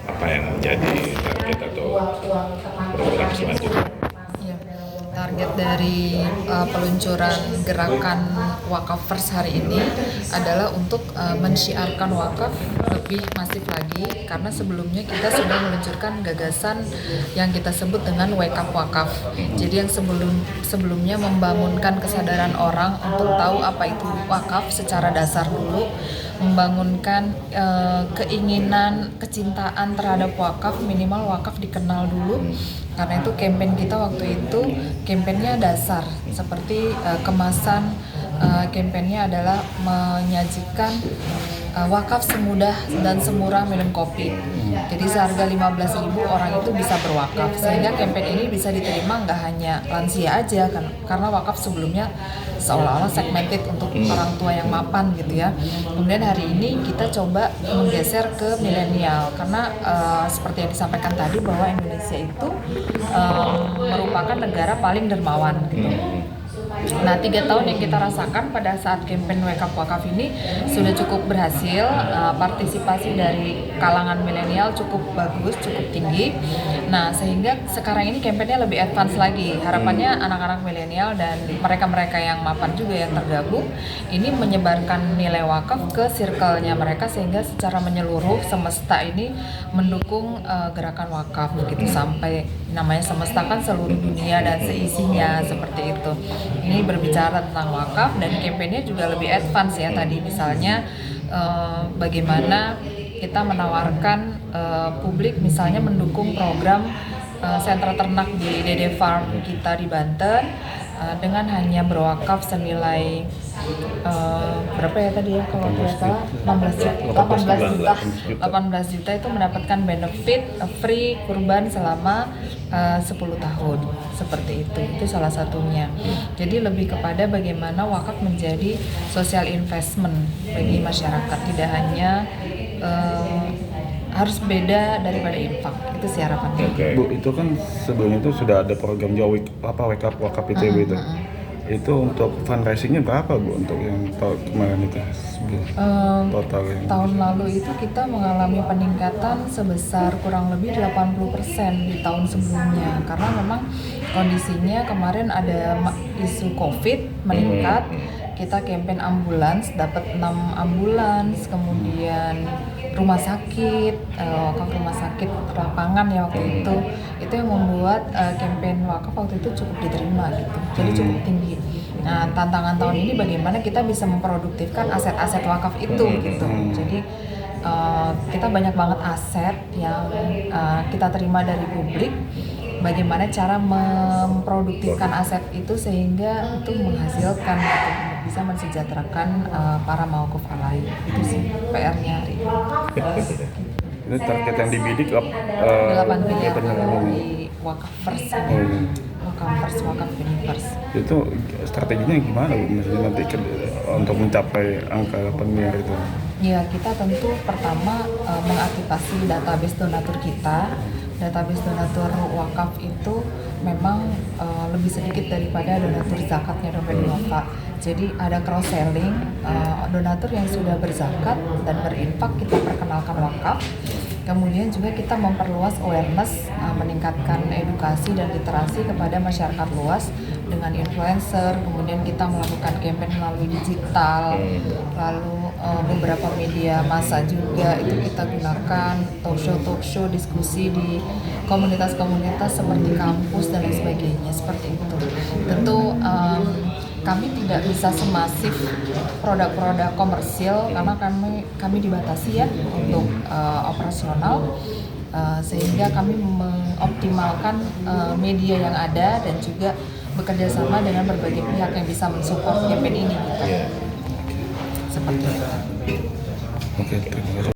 apa yang menjadi target atau program selanjutnya? Ya, target dari peluncuran gerakan Wakaf First hari ini adalah untuk mensyiarkan wakaf lebih masif lagi, karena sebelumnya kita sudah meluncurkan gagasan yang kita sebut dengan Wake Up Wakaf. Jadi yang sebelumnya membangunkan kesadaran orang untuk tahu apa itu wakaf secara dasar dulu, membangunkan keinginan, kecintaan terhadap wakaf, minimal wakaf dikenal dulu. Karena itu campaign kita waktu itu campaignnya dasar, seperti kemasan campaignnya adalah menyajikan wakaf semudah dan semurah minum kopi. Jadi seharga 15.000 orang itu bisa berwakaf, sehingga campaign ini bisa diterima nggak hanya lansia aja kan, karena wakaf sebelumnya seolah-olah segmented untuk orang tua yang mapan gitu ya. Kemudian hari ini kita coba menggeser ke milenial, karena seperti yang disampaikan tadi bahwa Indonesia itu merupakan negara paling dermawan gitu. Nah, 3 tahun yang kita rasakan pada saat campaign Wake Up Wakaf ini sudah cukup berhasil. Partisipasi dari kalangan milenial cukup bagus, cukup tinggi. Nah, sehingga sekarang ini campaignnya lebih advance lagi. Harapannya anak-anak milenial dan mereka-mereka yang mapan juga yang tergabung ini menyebarkan nilai wakaf ke circle-nya mereka, sehingga secara menyeluruh semesta ini mendukung gerakan wakaf gitu, sampai namanya semesta kan seluruh dunia dan seisinya seperti itu. Ini berbicara tentang wakaf dan kampanye juga lebih advance ya. Tadi misalnya bagaimana kita menawarkan publik misalnya mendukung program sentra ternak di Dede Farm kita di Banten dengan hanya berwakaf senilai berapa ya tadi ya, kalau tidak salah 18 juta itu mendapatkan benefit free kurban selama 10 tahun seperti itu salah satunya. Jadi lebih kepada bagaimana wakaf menjadi social investment bagi masyarakat, tidak hanya harus beda daripada infak. Itu sih harapannya. Okay. Bu, itu kan sebelumnya itu sudah ada program Wake Up Wakaf ITB itu. Itu untuk fundraisingnya berapa Bu untuk yang tahun kemarin itu? Total yang tahun lalu itu kita mengalami peningkatan sebesar kurang lebih 80% di tahun sebelumnya, karena memang kondisinya kemarin ada isu COVID meningkat. Kita campaign ambulans, dapat 6 ambulans, kemudian rumah sakit, wakaf rumah sakit lapangan ya waktu itu yang membuat campaign wakaf waktu itu cukup diterima gitu, jadi cukup tinggi. Nah, tantangan tahun ini bagaimana kita bisa memproduktifkan aset-aset wakaf itu gitu. Jadi kita banyak banget aset yang kita terima dari publik. Bagaimana cara memproduktifkan aset itu sehingga itu menghasilkan gitu, bisa mensejahterakan para mauquf alaih. Itu sih PR-nya hari ini. Ini target yang dibidik 8 miliar di Wakaf First. Wakaf Universe. Itu strateginya gimana Bu? Misalnya nanti untuk mencapai angka 8 miliar itu? Ya, kita tentu pertama mengaktifasi database donatur kita. Database donatur wakaf itu memang lebih sedikit daripada donatur zakatnya Dompet Duafa. Jadi ada cross selling, donatur yang sudah berzakat dan berinfak kita perkenalkan wakaf. Kemudian juga kita memperluas awareness, meningkatkan edukasi dan literasi kepada masyarakat luas dengan influencer. Kemudian kita melakukan campaign melalui digital, lalu beberapa media massa juga itu kita gunakan, talk show, diskusi di komunitas-komunitas seperti kampus dan lain sebagainya, seperti itu. Tentu kami tidak bisa semasif produk-produk komersil karena kami dibatasi ya untuk operasional, sehingga kami mengoptimalkan media yang ada dan juga bekerja sama dengan berbagai pihak yang bisa mensupport campaign ini gitu. Seperti itu. Oke, terima kasih.